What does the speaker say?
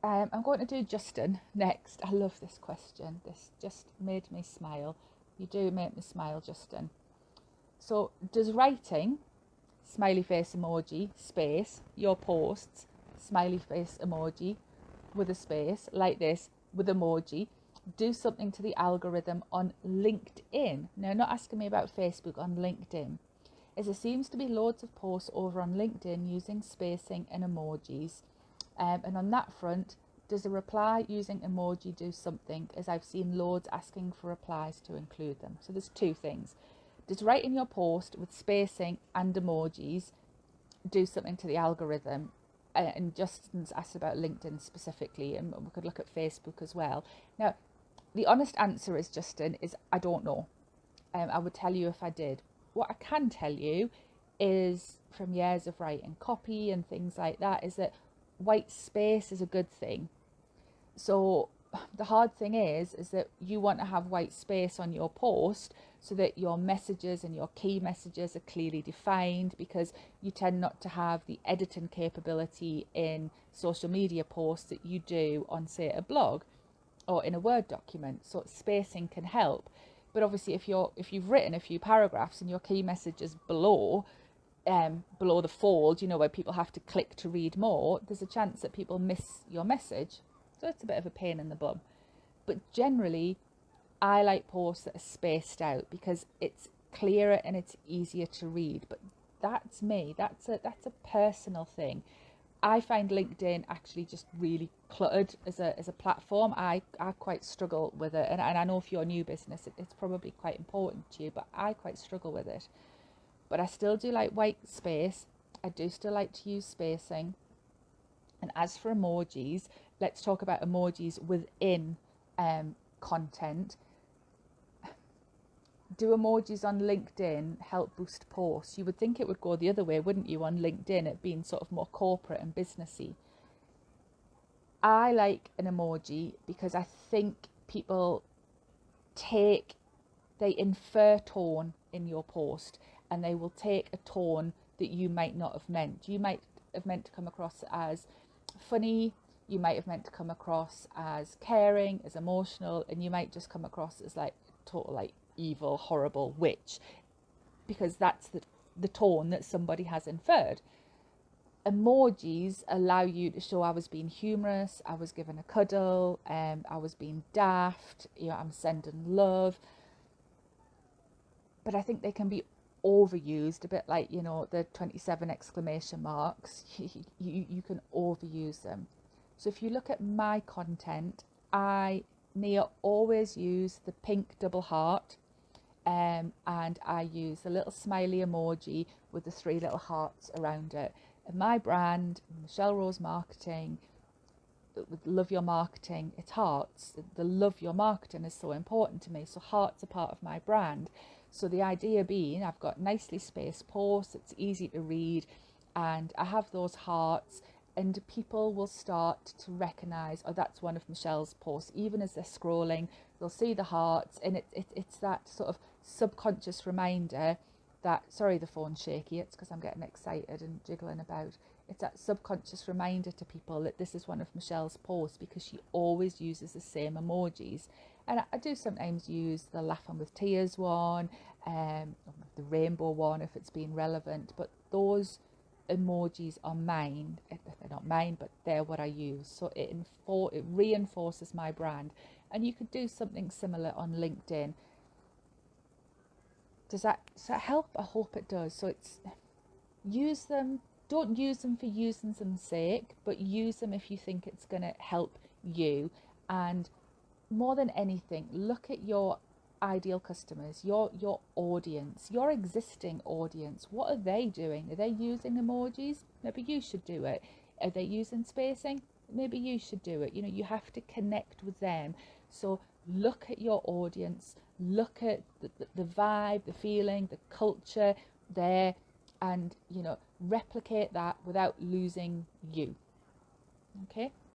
I'm going to do Justin next. I love this question. This just made me smile. You do make me smile, Justin. So, does writing, smiley face emoji, space, your posts, smiley face emoji with a space, like this, with emoji, do something to the algorithm on LinkedIn? Now, not asking me about Facebook, on LinkedIn. As there seems to be loads of posts over on LinkedIn using spacing and emojis. And on that front, does a reply using emoji do something, as I've seen loads asking for replies to include them? So there's two things. Does writing your post with spacing and emojis do something to the algorithm? And Justin's asked about LinkedIn specifically, and we could look at Facebook as well. Now, the honest answer is, Justin, is I don't know. I would tell you if I did. What I can tell you is, from years of writing copy and things like that, is that white space is a good thing. So the hard thing is that you want to have white space on your post so that your messages and your key messages are clearly defined, because you tend not to have the editing capability in social media posts that you do on, say, a blog or in a Word document. So spacing can help. But obviously, if you've written a few paragraphs and your key message is below the fold, where people have to click to read more, there's a chance that people miss your message. So it's a bit of a pain in the bum. But generally, I like posts that are spaced out because it's clearer and it's easier to read. But that's me. That's a personal thing. I find LinkedIn actually just really cluttered as a platform. I quite struggle with it. And I know for your new business, it's probably quite important to you, but I quite struggle with it. But I still do like white space. I do still like to use spacing. And as for emojis, let's talk about emojis within content. Do emojis on LinkedIn help boost posts? You would think it would go the other way, wouldn't you, on LinkedIn, it being sort of more corporate and businessy. I like an emoji because I think people they infer tone in your post, and they will take a tone that you might not have meant. You might have meant to come across as funny, you might have meant to come across as caring, as emotional, and you might just come across as like total like evil, horrible witch, because that's the tone that somebody has inferred. Emojis allow you to show I was being humorous, I was giving a cuddle, I was being daft, I'm sending love. But I think they can be overused, a bit like, the 27 exclamation marks. You can overuse them. So if you look at my content, I near always use the pink double heart, and I use the little smiley emoji with the 3 little hearts around it. And my brand, Michelle Rose Marketing, with Love Your Marketing, it's hearts. The Love Your Marketing is so important to me. So hearts are part of my brand. So the idea being, I've got nicely spaced posts, it's easy to read, and I have those hearts, and people will start to recognise, oh, that's one of Michelle's posts. Even as they're scrolling, they'll see the hearts, and it's that sort of subconscious reminder that, sorry, the phone's shaky, it's because I'm getting excited and jiggling about. It's that subconscious reminder to people that this is one of Michelle's posts, because she always uses the same emojis. And I do sometimes use the laughing with tears one, the rainbow one if it's been relevant, but those emojis are mine. They're not mine, but they're what I use. So it reinforces my brand. And you could do something similar on LinkedIn. Does that help? I hope it does. So use them. Don't use them for using them's sake, but use them if you think it's going to help you. And more than anything, look at your ideal customers, your audience, your existing audience. What are they doing? Are they using emojis? Maybe you should do it. Are they using spacing? Maybe you should do it. You have to connect with them. So look at your audience, look at the vibe, the feeling, the culture there, and replicate that without losing you. Okay.